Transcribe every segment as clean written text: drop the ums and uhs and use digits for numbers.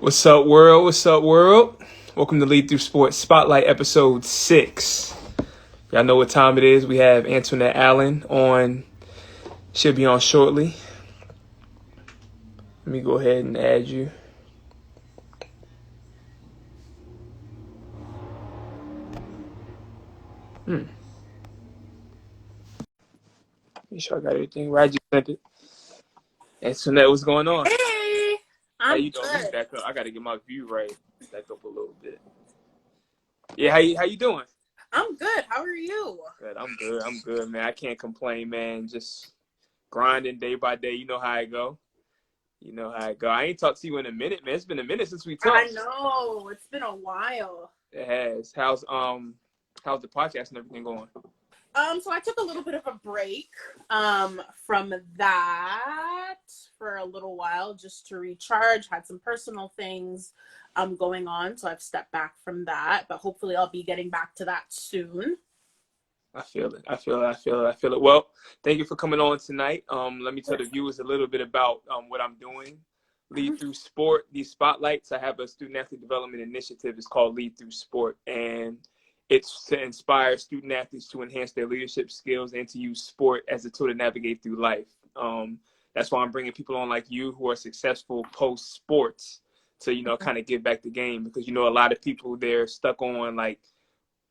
What's up, world? What's up, world? Welcome to Lead Through Sports Spotlight Episode 6. Y'all know what time it is. We have Antoinette Allen on. Should be on shortly. Let me go ahead and add you. Make sure I got everything right. I just sent it. Antoinette, what's going on? Hey, How I'm you doing? Let me good. back up. I got to get my view right. Back up a little bit. Yeah, how you doing? I'm good. How are you? Good. I'm good. I'm good, man. I can't complain, man. Just grinding day by day. You know how I go. You know how I go. I ain't talked to you in a minute, man. It's been a minute since we I talked. know it's been a while. It has. How's the podcast and everything going? So I took a little bit of a break from that for a little while just to recharge. Had some personal things going on, so I've stepped back from that. But hopefully, I'll be getting back to that soon. I feel it. I feel it. I feel it. I feel it. Well, thank you for coming on tonight. Let me tell the viewers a little bit about what I'm doing. Lead Through Sport, these spotlights. I have a student athlete development initiative. It's called Lead Through Sport, and it's to inspire student athletes to enhance their leadership skills and to use sport as a tool to navigate through life. That's why I'm bringing people on like you who are successful post sports to kind of give back the game, because a lot of people, they're stuck on like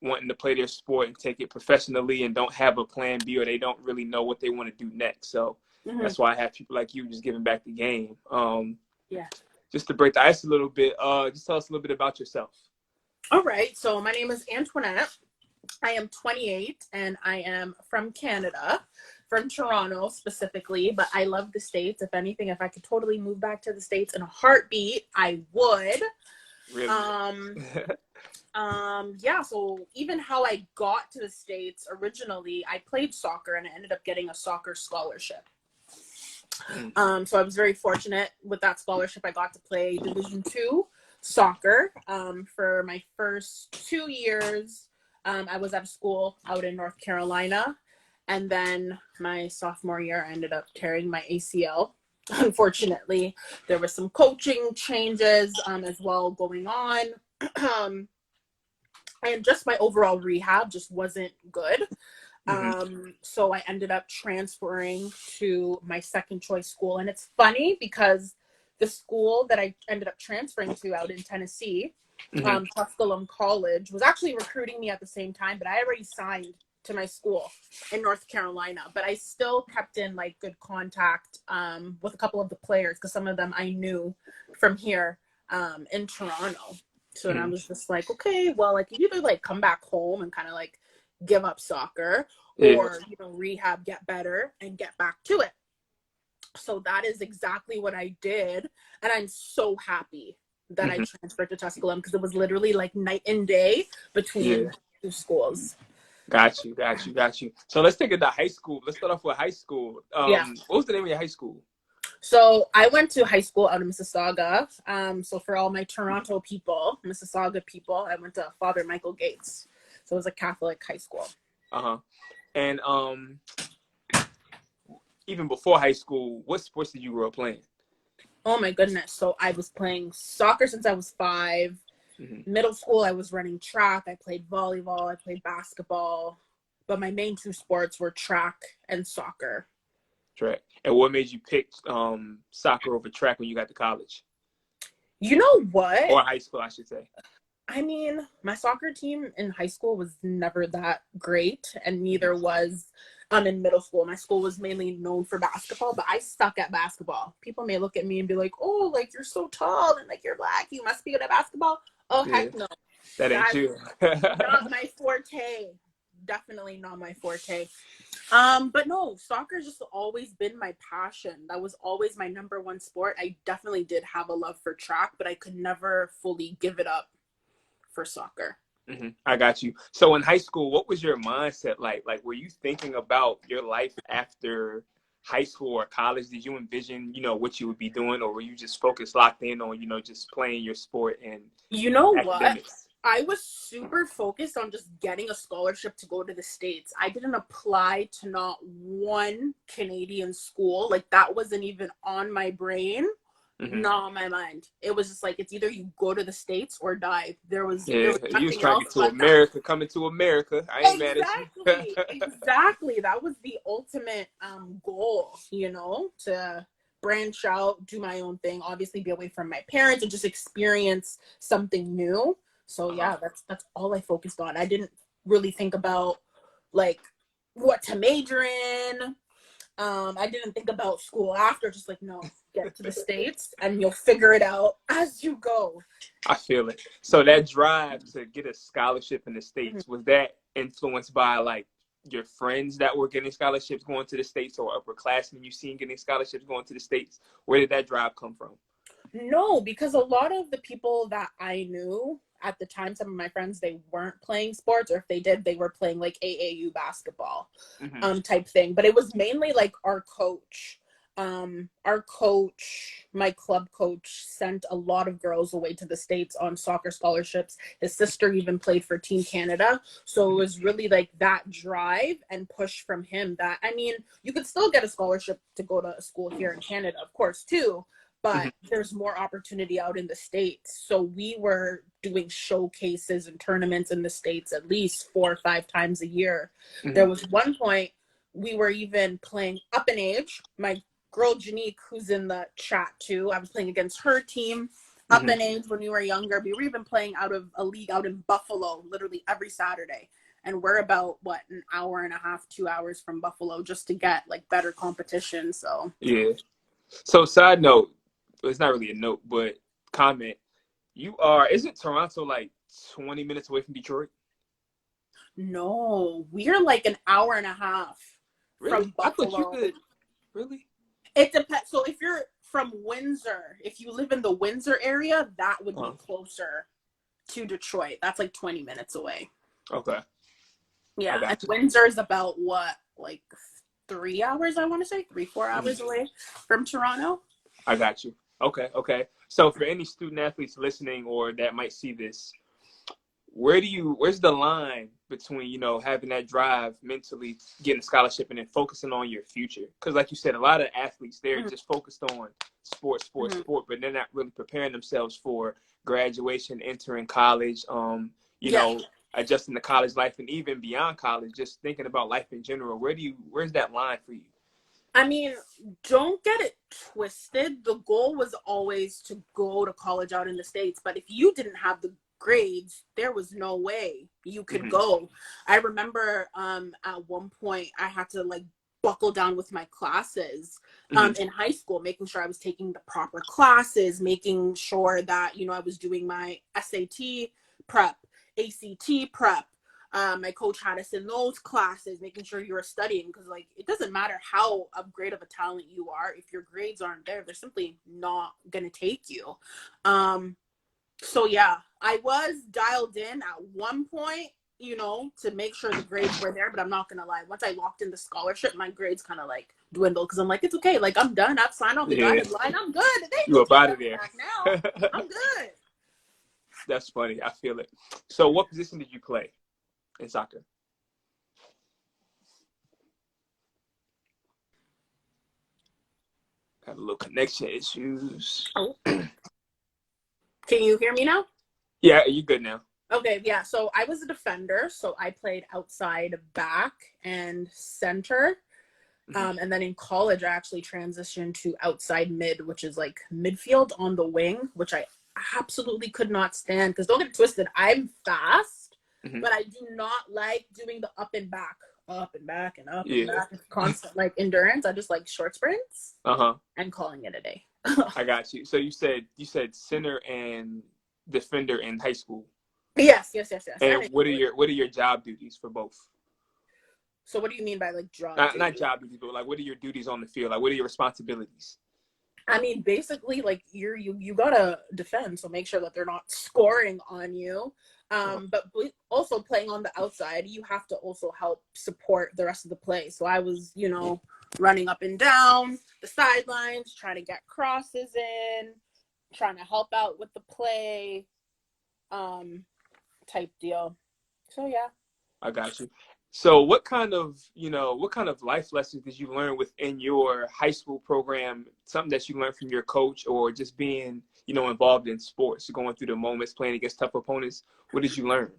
wanting to play their sport and take it professionally and don't have a plan B, or they don't really know what they want to do next. So Mm-hmm. that's why I have people like you just giving back the game. Yeah. Just to break the ice a little bit, just tell us a little bit about yourself. All right. So my name is Antoinette. I am 28 and I am from Canada, from Toronto specifically, but I love the States. If anything, if I could totally move back to the States in a heartbeat, I would. Really? Um, yeah, so even how I got to the States originally, I played soccer and I ended up getting a soccer scholarship. So I was very fortunate with that scholarship. I got to play Division II soccer for my first 2 years. I was at a school out in North Carolina, and then my sophomore year, I ended up tearing my ACL. Unfortunately, there were some coaching changes as well going on, and just my overall rehab just wasn't good. So I ended up transferring to my second choice school. And it's funny because the school that I ended up transferring to out in Tennessee, Tusculum College, was actually recruiting me at the same time, but I already signed to my school in North Carolina. But I still kept in like good contact with a couple of the players, because some of them I knew from here in Toronto. So then I was just like, okay, well, like you either like come back home and kind of like give up soccer, or rehab, get better, and get back to it. So that is exactly what I did, and I'm so happy that I transferred to Tusculum, because it was literally like night and day between two schools. Got you. So let's take it to high school. Let's start off with high school. Yeah. What was the name of your high school? So I went to high school out of Mississauga. So for all my Toronto people, Mississauga people, I went to Father Michael Gates. So it was a Catholic high school. And even before high school, what sports did you grow up playing? Oh my goodness. So I was playing soccer since I was 5. Middle school, I was running track. I played volleyball. I played basketball. But my main 2 sports were track and soccer. Track. And what made you pick soccer over track when you got to college? You know what? Or high school, I should say. I mean, my soccer team in high school was never that great, and neither was in middle school. My school was mainly known for basketball, but I suck at basketball. People may look at me and be like, oh, like you're so tall and like you're black, you must be good at basketball. Oh, heck no. That ain't you. Not my forte. Definitely not my forte. But no, soccer's just always been my passion. That was always my number one sport. I definitely did have a love for track, but I could never fully give it up for soccer. I got you. So in high school, what was your mindset like? Like, were you thinking about your life after high school or college? Did you envision, what you would be doing, or were you just focused, locked in on, just playing your sport and you know academics? What? I was super focused on just getting a scholarship to go to the States. I didn't apply to not one Canadian school. Like, that wasn't even on my brain not on my mind. It was just like, it's either you go to the States or die. There was You was nothing trying to else get to but that. America, coming to America. I ain't mad at you. Exactly. That was the ultimate goal, to branch out, do my own thing, obviously be away from my parents and just experience something new. So yeah, that's all I focused on. I didn't really think about like what to major in. I didn't think about school after, just like, no, get to the States and you'll figure it out as you go. I feel it. So that drive to get a scholarship in the States, was that influenced by like your friends that were getting scholarships going to the States, or upperclassmen you seen getting scholarships going to the States? Where did that drive come from? No, because a lot of the people that I knew at the time, some of my friends, they weren't playing sports, or if they did, they were playing like AAU basketball type thing. But it was mainly like our coach. My club coach, sent a lot of girls away to the States on soccer scholarships. His sister even played for Team Canada. So it was really like that drive and push from him that, I mean, you could still get a scholarship to go to a school here in Canada, of course, too. But there's more opportunity out in the States. So we were doing showcases and tournaments in the States at least 4 or 5 times a year. There was one point we were even playing up in age. My girl Janique, who's in the chat too, I was playing against her team up in age when we were younger. We were even playing out of a league out in Buffalo literally every Saturday. And we're about, an hour and a half, 2 hours from Buffalo just to get like better competition. So yeah. So side note, it's not really a note, but comment. Isn't Toronto like 20 minutes away from Detroit? No, we're like an hour and a half from Buffalo. I thought you could. Really? It depends. So if you're from Windsor, if you live in the Windsor area, that would be closer to Detroit. That's like 20 minutes away. Okay. Yeah, and Windsor is about 3 hours, I want to say, 3-4 hours away from Toronto. I got you. Okay. So for any student athletes listening or that might see this, where's the line between, having that drive mentally, getting a scholarship, and then focusing on your future? Because like you said, a lot of athletes, they're just focused on sport, but they're not really preparing themselves for graduation, entering college, adjusting to college life, and even beyond college, just thinking about life in general. Where's that line for you? I mean, don't get it twisted. The goal was always to go to college out in the States. But if you didn't have the grades, there was no way you could go. I remember at one point I had to buckle down with my classes in high school, making sure I was taking the proper classes, making sure that, I was doing my SAT prep, ACT prep. My coach had us in those classes, making sure you were studying, because it doesn't matter how great of a talent you are. If your grades aren't there, they're simply not going to take you. So yeah, I was dialed in at one point, to make sure the grades were there, but I'm not going to lie. Once I locked in the scholarship, my grades kind of dwindled, because I'm like, it's okay. I'm done. I've signed off the dotted line. I'm good. You up out of there. Now. I'm good. That's funny. I feel it. So what position did you play in soccer? Got a little connection issues. Oh. Can you hear me now? Yeah, you good now. Okay, yeah. So I was a defender, so I played outside back and center. And then in college, I actually transitioned to outside mid, which is midfield on the wing, which I absolutely could not stand, because don't get it twisted, I'm fast, but I do not like doing the up and back and up and back. It's constant endurance. I just like short sprints and calling it a day. I got you. So you said center and defender in high school. Yes. And what are your job duties for both? So what do you mean by job not duties? Not job duties, but what are your duties on the field? What are your responsibilities? I mean, basically, you gotta defend, so make sure that they're not scoring on you. But also playing on the outside, you have to also help support the rest of the play. So I was, running up and down the sidelines, trying to get crosses in, trying to help out with the play, type deal. So yeah. I got you. So what kind of life lessons did you learn within your high school program? Something that you learned from your coach, or just being, involved in sports, going through the moments, playing against tough opponents? What did you learn?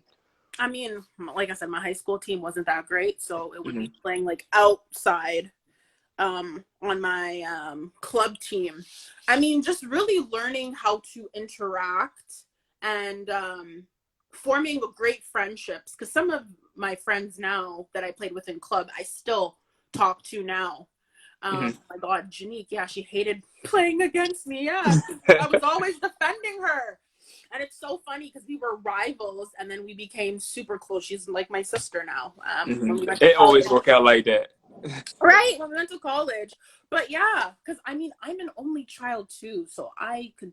I mean, like I said, my high school team wasn't that great, so it would Mm-hmm. be playing like outside on my club team. I mean, just really learning how to interact and forming great friendships, because some of my friends now that I played with in club, I still talk to now. Mm-hmm. Oh my God, Janique, yeah, she hated playing against me. Yeah, I was always defending her. And it's so funny because we were rivals and then we became super close. She's like my sister now. When we went to It college. always work out like that. Right, when we went to college. But yeah, because I mean, I'm an only child too. So I could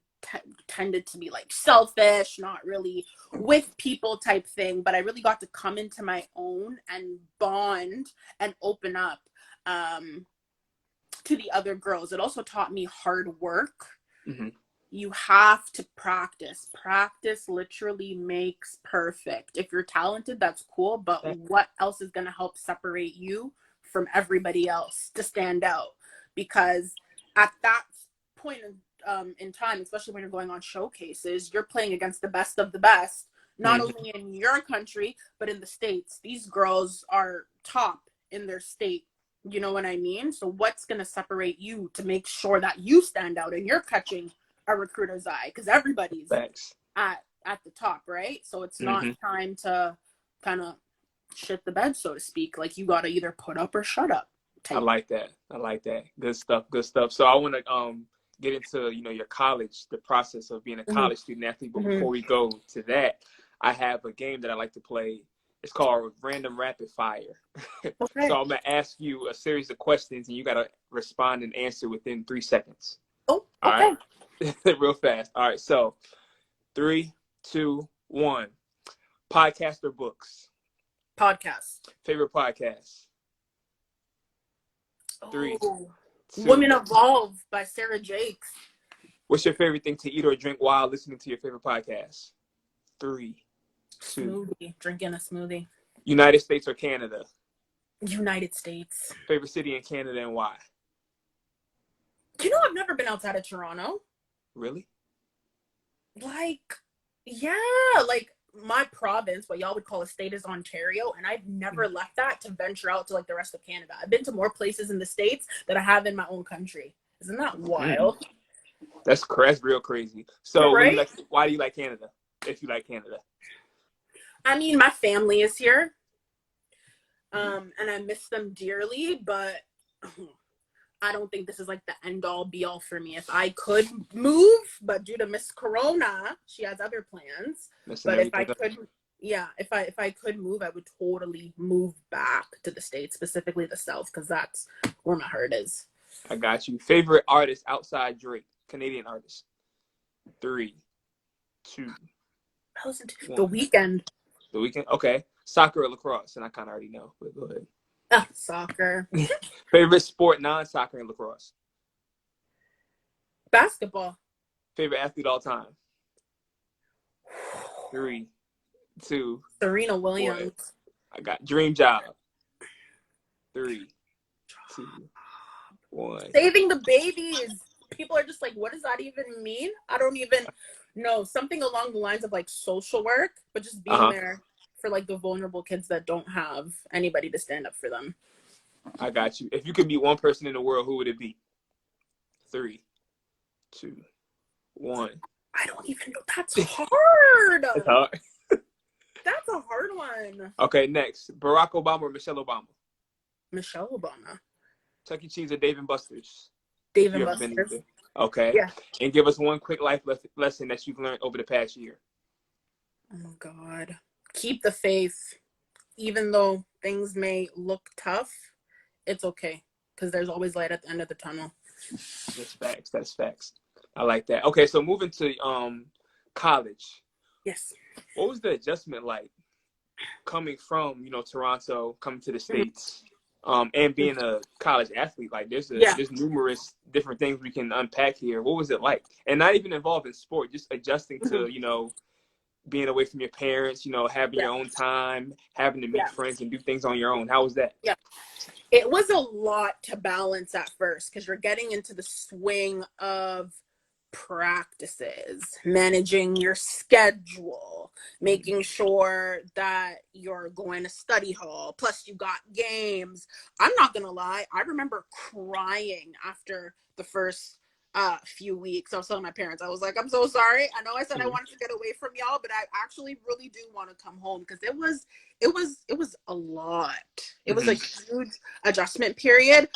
tended to be like selfish, not really with people type thing. But I really got to come into my own and bond and open up to the other girls. It also taught me hard work. Mm-hmm. You have to practice. Practice literally makes perfect. If you're talented, that's cool. But what else is going to help separate you from everybody else to stand out? Because at that point in time, especially when you're going on showcases, you're playing against the best of the best, not only in your country, but in the States. These girls are top in their state. You know what I mean? So what's going to separate you to make sure that you stand out and you're catching a recruiter's eye? Because everybody's Thanks. at the top, right? So it's not time to kind of shit the bed, so to speak. Like, you got to either put up or shut up. I like that. Good stuff. So I want to get into your college, the process of being a college student athlete. But before we go to that, I have a game that I like to play. It's called Random Rapid Fire. Okay. So I'm going to ask you a series of questions, and you got to respond and answer within 3 seconds. Oh, okay. All right. Real fast. All right. So 3, 2, 1. Podcast or books? Podcast. Favorite podcast? 3, 2. Women Evolve by Sarah Jakes. What's your favorite thing to eat or drink while listening to your favorite podcast? 3, 2. Smoothie. Drinking a smoothie. United States or Canada? United States. Favorite city in Canada and why? I've never been outside of Toronto. Really? Like, yeah, like my province, what y'all would call a state, is Ontario, and I've never left that to venture out to like the rest of Canada. I've been to more places in the States than I have in my own country. Isn't that wild? That's real crazy. So right? Why do you like Canada, if you like Canada? I mean, my family is here, and I miss them dearly, but I don't think this is like the end all be all for me. If I could move, but due to Miss Corona, she has other plans. But if I could, if I could move, I would totally move back to the States, specifically the South, because that's where my heart is. I got you. Favorite artist outside Drake, Canadian artist? 3, 2. The Weeknd. The Weeknd. Okay. Soccer or lacrosse? And I kind of already know, but go ahead. Soccer. Favorite sport, non-soccer and lacrosse? Basketball. Favorite athlete all time? 3, 2. Serena Williams. 1. I got dream job. 3, 2, 1. Saving the babies. People are just like, what does that even mean? I don't even know. Something along the lines of like social work, but just being there for like the vulnerable kids that don't have anybody to stand up for them. I got you. If you could meet one person in the world, who would it be? 3, 2, 1. I don't even know. That's hard. It's hard. That's a hard one. Okay, next. Barack Obama or Michelle Obama? Michelle Obama. Chuck E. Cheese or Dave & Buster's? Dave & Buster's. Okay. Yeah. And give us one quick life lesson that you've learned over the past year. Oh, God. Keep the faith. Even though things may look tough, it's okay. Because there's always light at the end of the tunnel. That's facts. I like that. Okay, so moving to college. Yes. What was the adjustment like coming from, Toronto, coming to the States, and being a college athlete? Like, there's numerous different things we can unpack here. What was it like? And not even involved in sport, just adjusting to, being away from your parents, you know, having Yeah. your own time, having to meet Yeah. friends and do things on your own. How was that? Yeah. It was a lot to balance at first because you're getting into the swing of practices, managing your schedule, making sure that you're going to study hall, plus you got games. I'm not gonna lie, I remember crying after the first few weeks. I was telling my parents, I was like, I'm so sorry. I know I said I wanted to get away from y'all, but I actually really do want to come home because it was a lot. It was a huge adjustment period,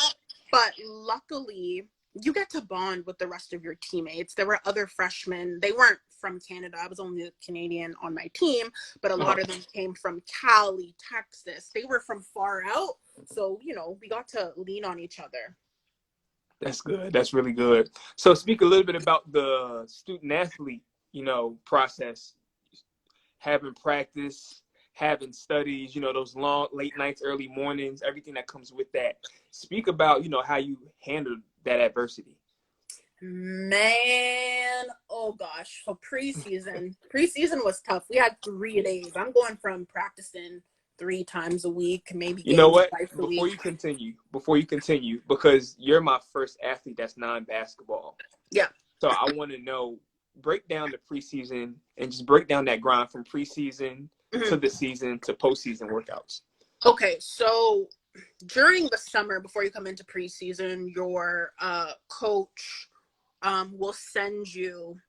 but luckily you get to bond with the rest of your teammates. There were other freshmen. They weren't from Canada. I was only a Canadian on my team, but a lot of them came from Cali, Texas. They were from far out. So, you know, we got to lean on each other. That's good. That's really good. So speak a little bit about the student athlete, you know, process, having practice, having studies, you know, those long late nights, early mornings, everything that comes with that. Speak about, you know, how you handled that adversity. Man, oh gosh. So preseason was tough. We had 3 days. I'm going from practicing 3 times a week, maybe You know games what? twice a Before week. you continue, because you're my first athlete that's non-basketball. Yeah. So I want to know, break down the preseason and just break down that grind from preseason to the season to postseason workouts. Okay, so during the summer, before you come into preseason, your coach will send you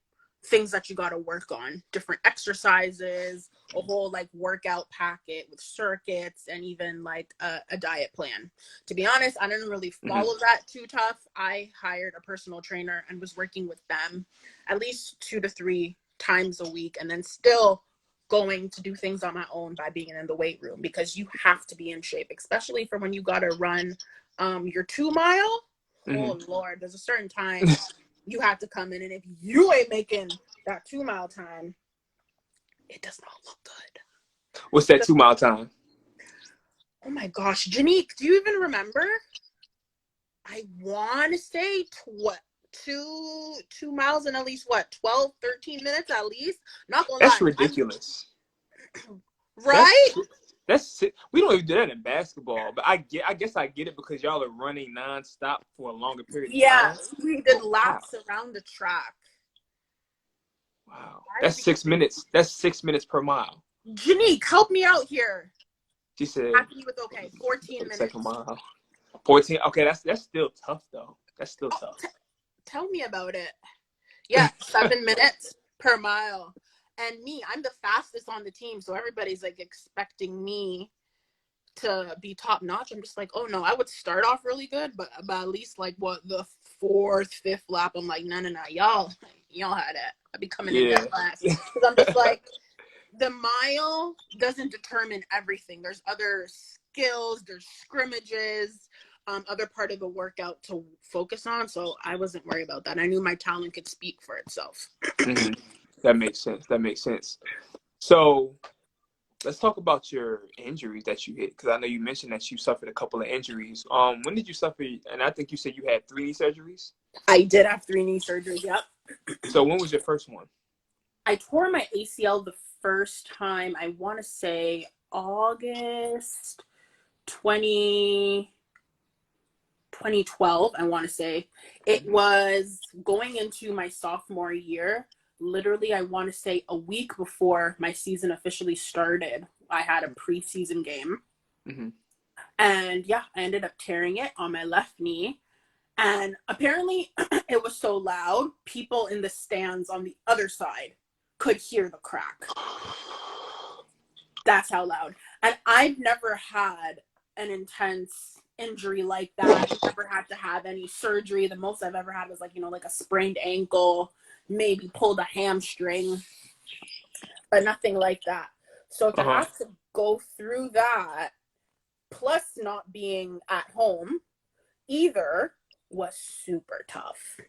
things that you got to work on, different exercises, a whole like workout packet with circuits, and even like a diet plan. To be honest, I didn't really follow that too tough. I hired a personal trainer and was working with them at least 2 to 3 times a week, and then still going to do things on my own by being in the weight room, because you have to be in shape, especially for when you got to run your 2 mile. Oh Lord, there's a certain time you have to come in, and if you ain't making that 2 mile time, it does not look good. What's that 2 mile time? Oh my gosh, Janique, do you even remember? I want to say what, 2 miles in at least 12, 13 minutes at least. Not gonna That's lie, ridiculous. Right? That's we don't even do that in basketball, but I guess I get it because y'all are running nonstop for a longer period of time. We did laps around the track. Wow, that's 6 minutes. That's 6 minutes per mile. Janique, help me out here. She said, happy with 14 minutes. Second mile. 14. Okay, that's still tough though. That's still tough. Tell me about it. Yeah, 7 minutes per mile. And me, I'm the fastest on the team, so everybody's like expecting me to be top notch. I'm just like, oh no, I would start off really good, but at least like what, the 4th, 5th lap, I'm like, no, y'all had it. I'd be coming in dead last. Because I'm just like, the mile doesn't determine everything. There's other skills, there's scrimmages, other part of the workout to focus on. So I wasn't worried about that. I knew my talent could speak for itself. That makes sense. So let's talk about your injuries that you hit, because I know you mentioned that you suffered a couple of injuries. When did you suffer? And I think you said you had 3 knee surgeries. I did have 3 knee surgeries. Yep. So when was your first one? I tore my ACL the first time, I want to say August 2012, I want to say. It was going into my sophomore year. Literally, I want to say a week before my season officially started, I had a preseason game. And yeah, I ended up tearing it on my left knee. And apparently it was so loud, people in the stands on the other side could hear the crack. That's how loud. And I've never had an intense injury like that. I've never had to have any surgery. The most I've ever had was like a sprained ankle, maybe pulled a hamstring, but nothing like that. So to have to go through that, plus not being at home either, was super tough.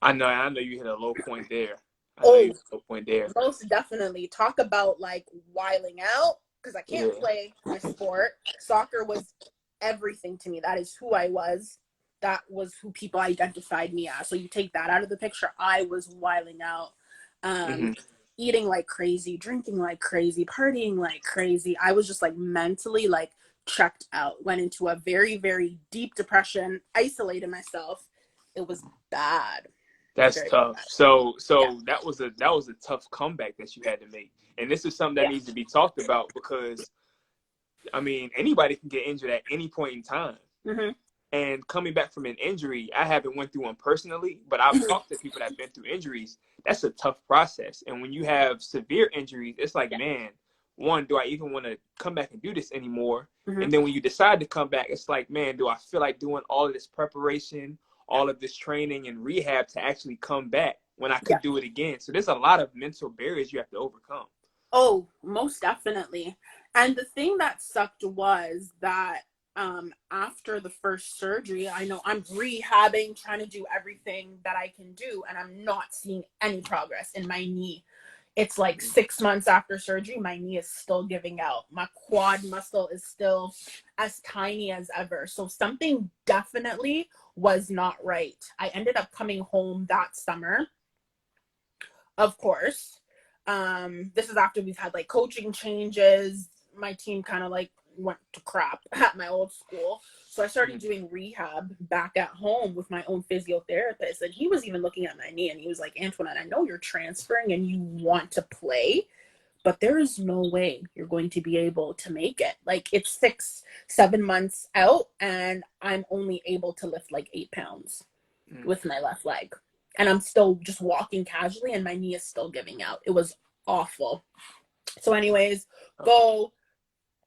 I know you hit a low point there. Most definitely. Talk about like wiling out, because I can't play my sport. Soccer was everything to me. That is who I was. That was who people identified me as. So you take that out of the picture, I was wiling out. eating like crazy, drinking like crazy, partying like crazy. I was just like mentally like checked out, went into a very, very deep depression, isolated myself. It was bad. That's Very tough. bad. So Yeah. that was a tough comeback that you had to make. And this is something that Yeah. needs to be talked about because I mean, anybody can get injured at any point in time. Mm-hmm. And coming back from an injury, I haven't went through one personally, but I've Mm-hmm. talked to people that have been through injuries. That's a tough process. And when you have severe injuries, it's like, Yeah. man, one, do I even want to come back and do this anymore? Mm-hmm. And then when you decide to come back, it's like, man, do I feel like doing all of this preparation, all of this training and rehab to actually come back when I Yeah. could do it again? So there's a lot of mental barriers you have to overcome. Oh, most definitely. And the thing that sucked was that after the first surgery, I know I'm rehabbing, trying to do everything that I can do, and I'm not seeing any progress in my knee. It's like 6 months after surgery, my knee is still giving out. My quad muscle is still as tiny as ever. So something definitely was not right. I ended up coming home that summer, of course. This is after we've had like coaching changes. My team kind of like went to crap at my old school. So I started doing rehab back at home with my own physiotherapist. And he was even looking at my knee and he was like, Antoinette, I know you're transferring and you want to play, but there is no way you're going to be able to make it. Like it's 6-7 months out and I'm only able to lift like 8 pounds with my left leg. And I'm still just walking casually and my knee is still giving out. It was awful. So anyways, go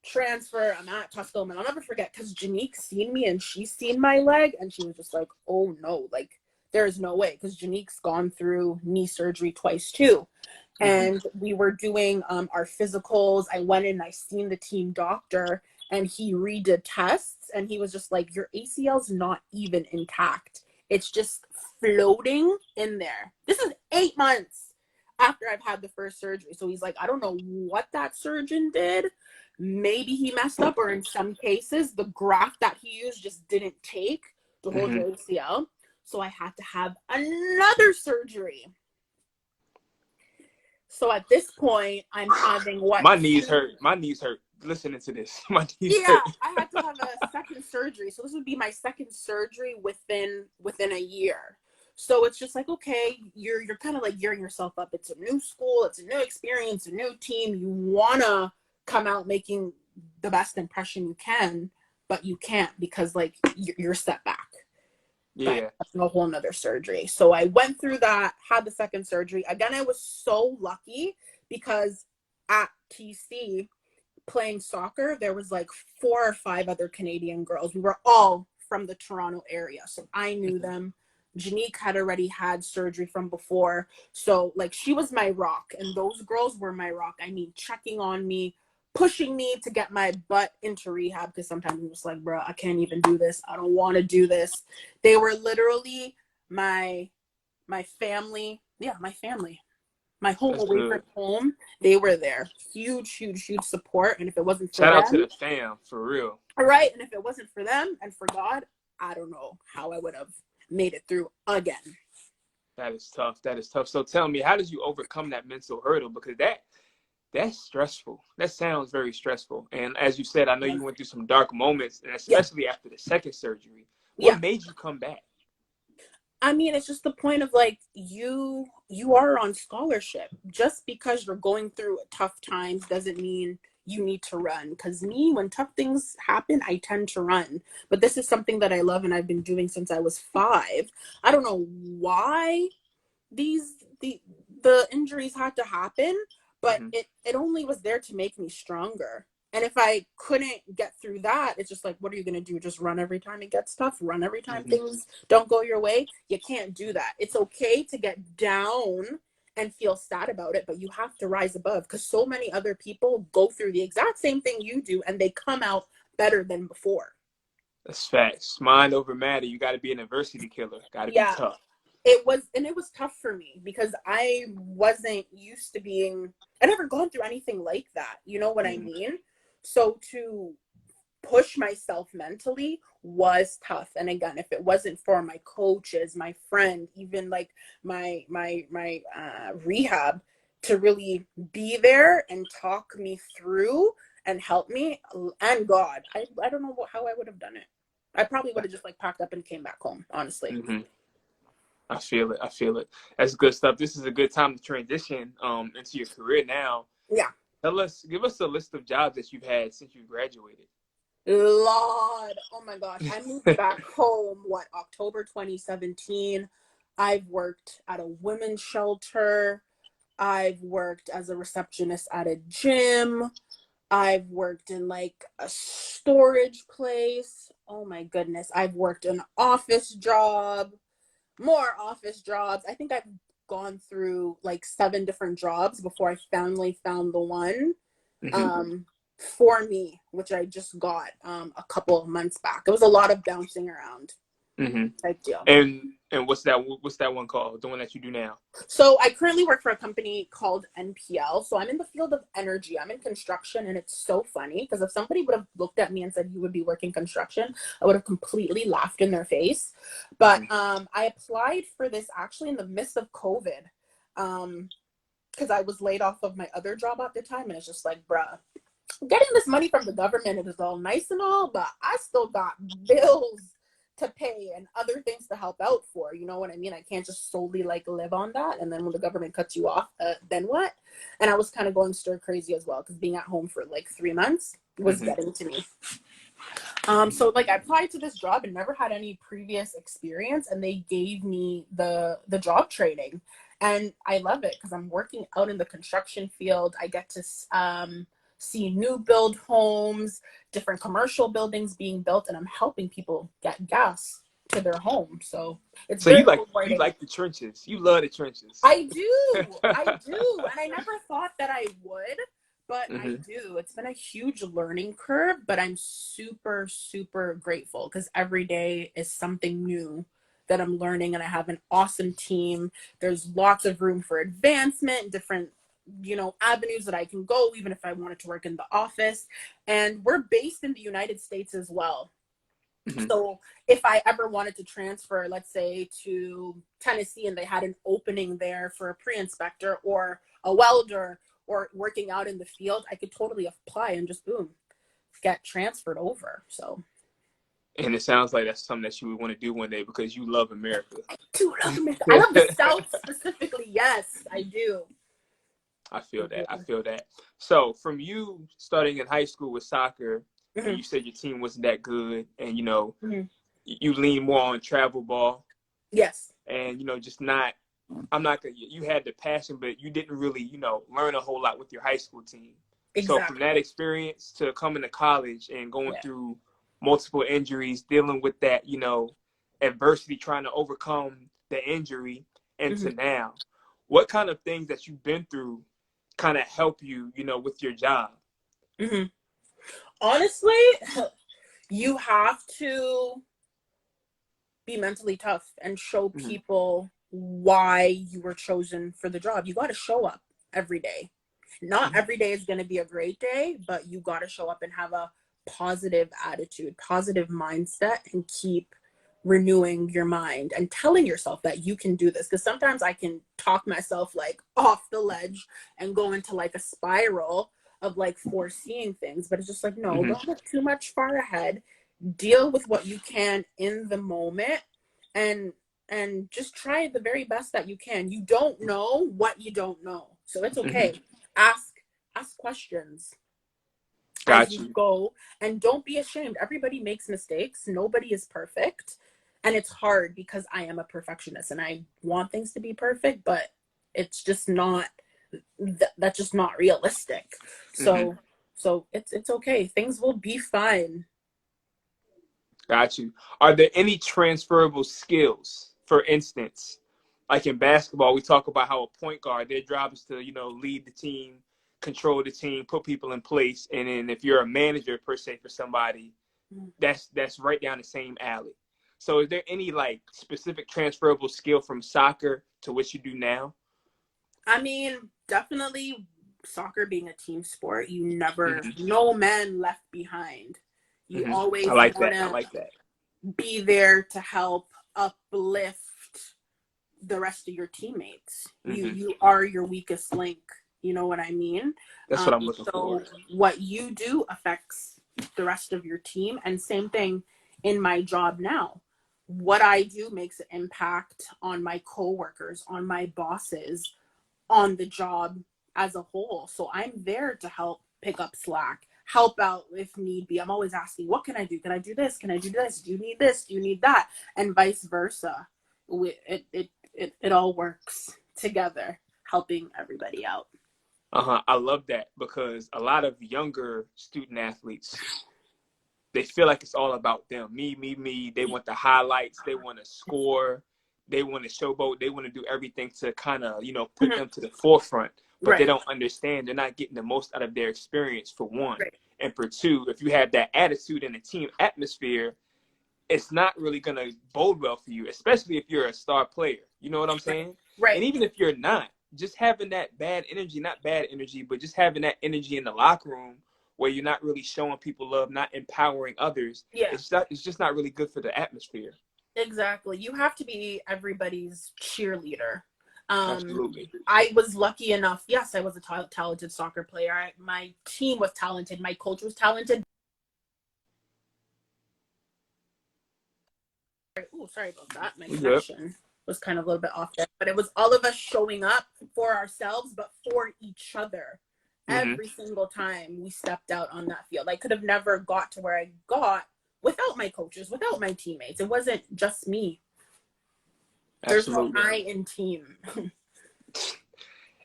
transfer. I'm at Tusculum and I'll never forget because Janique seen me and she seen my leg and she was just like, oh no, like there is no way, because Janique's gone through knee surgery twice too. And we were doing our physicals. I went in, I seen the team doctor and he redid tests and he was just like, your ACL's not even intact. It's just floating in there. This is 8 months after I've had the first surgery. So he's like, I don't know what that surgeon did. Maybe he messed up, or in some cases, the graft that he used just didn't take to hold your ACL. So I had to have another surgery. So at this point, I'm having what? My knees hurt. My knees hurt. Listening to this, my knees Yeah, hurt. I had to have a second surgery. So this would be my second surgery within a year. So it's just like, okay, you're kind of like gearing yourself up. It's a new school, it's a new experience, a new team. You wanna come out making the best impression you can, but you can't because like you're set back. Yeah. But a whole nother surgery. So I went through that, had the second surgery. Again, I was so lucky because at TC playing soccer, there was like 4 or 5 other Canadian girls. We were all from the Toronto area. So I knew them. Janique had already had surgery from before. So like she was my rock and those girls were my rock. I mean, checking on me, pushing me to get my butt into rehab because sometimes I'm just like, bro, I can't even do this. I don't want to do this. They were literally my family. Yeah, my family. My home That's away good. from home, they were there. Huge, huge, huge support. And if it wasn't for Shout out to them, the fam, for real. all right. And if it wasn't for them and for God, I don't know how I would have made it through again. That is tough. That is tough. So tell me, how did you overcome that mental hurdle? Because that's stressful. That sounds very stressful. And as you said, I know you went through some dark moments, and Yeah. especially after the second surgery. What Yeah. made you come back? I mean, it's just the point of like you are on scholarship. Just because you're going through tough times doesn't mean you need to run. Because me, when tough things happen, I tend to run. But this is something that I love and I've been doing since I was 5. I don't know why the injuries had to happen, but it only was there to make me stronger. And if I couldn't get through that, it's just like, what are you going to do? Just run every time it gets tough? Run every time things don't go your way? You can't do that. It's okay to get down and feel sad about it, but you have to rise above because so many other people go through the exact same thing you do and they come out better than before. That's facts. Mind over matter. You got to be an adversity killer. Got to be tough. It was tough for me because I wasn't used to being, I never gone through anything like that. You know what I mean? So to push myself mentally was tough. And again, if it wasn't for my coaches, my friend, even like my rehab, to really be there and talk me through and help me. And God, I don't know how I would have done it. I probably would have just like packed up and came back home, honestly. Mm-hmm. I feel it. I feel it. That's good stuff. This is a good time to transition into your career now. Yeah. Give us a list of jobs that you've had since you graduated. Lord, oh my gosh. I moved back home, October 2017. I've worked at a women's shelter. I've worked as a receptionist at a gym. I've worked in like a storage place. Oh my goodness. I've worked an office job, more office jobs. I think I've gone through like 7 different jobs before I finally found the one for me, which I just got a couple of months back. It was a lot of bouncing around type deal. And what's that one called? The one that you do now? So I currently work for a company called NPL. So I'm in the field of energy. I'm in construction, and it's so funny because if somebody would have looked at me and said you would be working construction, I would have completely laughed in their face. But I applied for this actually in the midst of COVID because I was laid off of my other job at the time, and it's just like, bruh, getting this money from the government, it is all nice and all, but I still got bills to pay and other things to help out for. You know what I mean? I can't just solely like live on that. And then when the government cuts you off, then what? And I was kind of going stir crazy as well because being at home for like 3 months was getting to me. So like I applied to this job and never had any previous experience, and they gave me the job training, and I love it because I'm working out in the construction field. I get to see new build homes, different commercial buildings being built, and I'm helping people get gas to their home. So it's very you like the trenches. You love the trenches. I do. And I never thought that I would, but I do. It's been a huge learning curve, but I'm super, super grateful because every day is something new that I'm learning, and I have an awesome team. There's lots of room for advancement, different avenues that I can go, even if I wanted to work in the office. And we're based in the United States as well. So if I ever wanted to transfer, let's say to Tennessee, and they had an opening there for a pre-inspector or a welder or working out in the field, I could totally apply and just boom, get transferred over. So. And it sounds like that's something that you would want to do one day because you love America. I do love America. I love the South specifically. Yes, I do. I feel that. So from you starting in high school with soccer, and you said your team wasn't that good, and you lean more on travel ball. Yes. And you had the passion, but you didn't really, learn a whole lot with your high school team. Exactly. So from that experience to coming to college and going through multiple injuries, dealing with that, adversity, trying to overcome the injury, and to now, what kind of things that you've been through kind of help you, with your job? Honestly, you have to be mentally tough and show people why you were chosen for the job. You got to show up every day. Not every day is going to be a great day, but you got to show up and have a positive attitude, positive mindset, and keep renewing your mind and telling yourself that you can do this. Because sometimes I can talk myself like off the ledge and go into like a spiral of like foreseeing things, but it's just like, no, don't look too much far ahead. Deal with what you can in the moment, and just try the very best that you can. You don't know what you don't know, so it's okay. Ask questions as you go, and don't be ashamed. Everybody makes mistakes. Nobody is perfect. And it's hard because I am a perfectionist and I want things to be perfect, but it's just not, that's just not realistic. So it's okay. Things will be fine. Got you. Are there any transferable skills? For instance, like in basketball, we talk about how a point guard, their job is to, lead the team, control the team, put people in place. And then if you're a manager per se for somebody, that's right down the same alley. So is there any like specific transferable skill from soccer to what you do now? I mean, definitely soccer being a team sport, you never, no man left behind. You always want to I like that. Be there to help uplift the rest of your teammates. Mm-hmm. You are your weakest link. You know what I mean? That's what I'm looking for. So what you do affects the rest of your team. And same thing in my job now. What I do makes an impact on my coworkers, on my bosses, on the job as a whole. So I'm there to help pick up slack, help out if need be. I'm always asking, what can I do? Can I do this? Can I do this? Do you need this? Do you need that? And vice versa. It all works together, helping everybody out. I love that, because a lot of younger student athletes, they feel like it's all about them. Me. They want the highlights. They want to score. They want to showboat. They want to do everything to kind of, put them to the forefront. But they don't understand. They're not getting the most out of their experience, for one. Right. And for two, if you have that attitude in the team atmosphere, it's not really going to bode well for you, especially if you're a star player. You know what I'm saying? Right. And even if you're not, just having that bad energy, not bad energy, but just having that energy in the locker room where you're not really showing people love, not empowering others. Yeah. It's just not really good for the atmosphere. Exactly. You have to be everybody's cheerleader. Absolutely. I was lucky enough. Yes, I was a talented soccer player. My team was talented. My coach was talented. Oh, sorry about that. My connection was kind of a little bit off there. But it was all of us showing up for ourselves, but for each other. Every single time we stepped out on that field. I could have never got to where I got without my coaches, without my teammates. It wasn't just me. Absolutely. There's no I in team.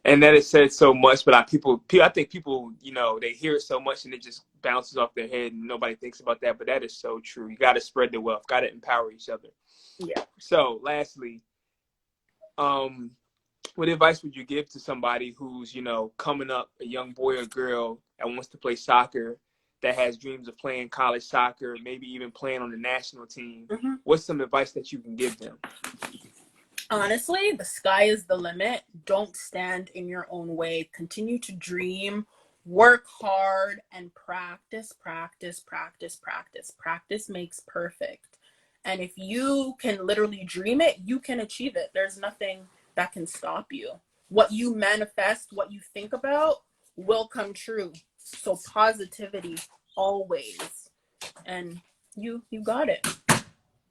And that is said so much, but I think people, they hear it so much and it just bounces off their head and nobody thinks about that. But that is so true. You got to spread the wealth, got to empower each other. Yeah. So lastly, what advice would you give to somebody who's, coming up, a young boy or girl that wants to play soccer, that has dreams of playing college soccer, maybe even playing on the national team? What's some advice that you can give them? Honestly, the sky is the limit. Don't stand in your own way. Continue to dream, work hard, and practice. Practice makes perfect. And if you can literally dream it, you can achieve it. There's nothing that can stop you. What you manifest, what you think about will come true. So positivity always. And you got it.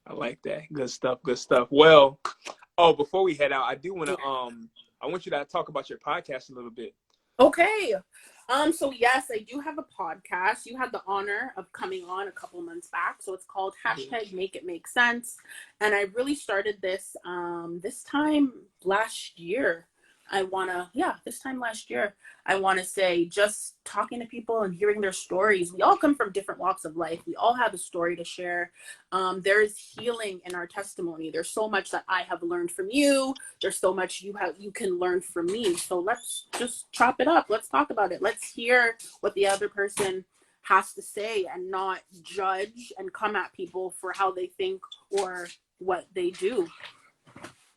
I like that. Good stuff. Well, before we head out, I do want to I want you to talk about your podcast a little bit. Okay. So yes, I do have a podcast. You had the honor of coming on a couple months back. So it's called #Make It Make Sense. And I really started this this time last year. This time last year, I want to say, just talking to people and hearing their stories. We all come from different walks of life. We all have a story to share. There is healing in our testimony. There's so much that I have learned from you. There's so much you can learn from me. So let's just chop it up. Let's talk about it. Let's hear what the other person has to say and not judge and come at people for how they think or what they do.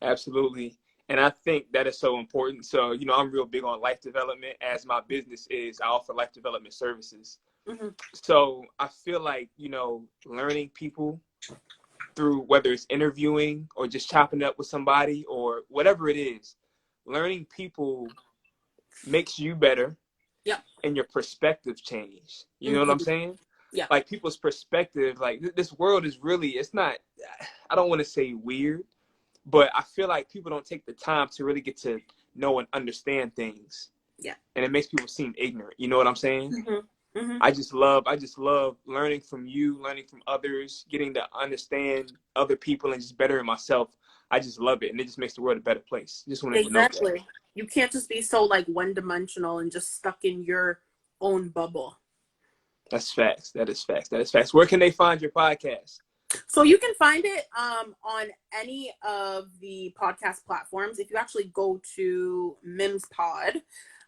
Absolutely. And I think that is so important. So, I'm real big on life development, as my business is. I offer life development services. So I feel like, learning people through, whether it's interviewing or just chopping up with somebody or whatever it is, learning people makes you better. Yeah. And your perspective change. You know what I'm saying? Yeah. Like, people's perspective, like, this world is really, it's not, I don't want to say weird, but I feel like people don't take the time to really get to know and understand things. Yeah. And it makes people seem ignorant. You know what I'm saying? I just love learning from you, learning from others, getting to understand other people and just bettering myself. I just love it. And it just makes the world a better place. Just want to know that. You can't just be so one-dimensional and just stuck in your own bubble. That's facts. That is facts. Where can they find your podcast? So you can find it on any of the podcast platforms. If you actually go to Mims Pod,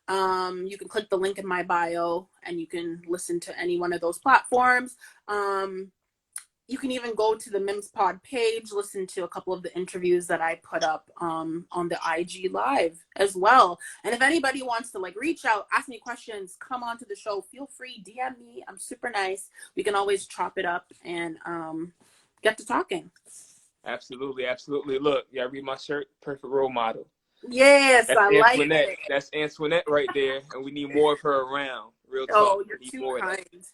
you can click the link in my bio and you can listen to any one of those platforms. You can even go to the Mims Pod page, listen to a couple of the interviews that I put up on the IG Live as well. And if anybody wants to reach out, ask me questions, come onto the show, feel free, DM me. I'm super nice. We can always chop it up and get to talking. Absolutely, absolutely. Look, y'all read my shirt, perfect role model. Yes, That's I like Antoinette. it. That's Antoinette right there, and we need more of her around. Real talk. Oh, We you're need too more of that. kind.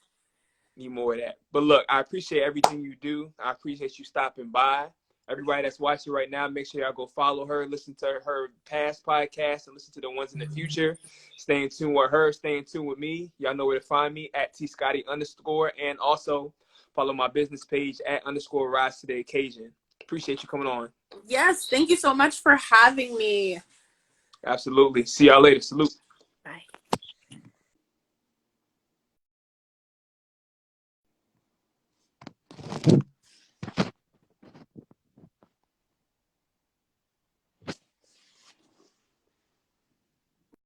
Need more of that. But look, I appreciate everything you do. I appreciate you stopping by. Everybody that's watching right now, make sure y'all go follow her, listen to her past podcasts, and listen to the ones in the future. Stay in tune with her. Stay in tune with me. Y'all know where to find me at @tscotty_, and also follow my business page at _rise to the occasion. Appreciate you coming on. Yes, thank you so much for having me. Absolutely. See y'all later. Salute.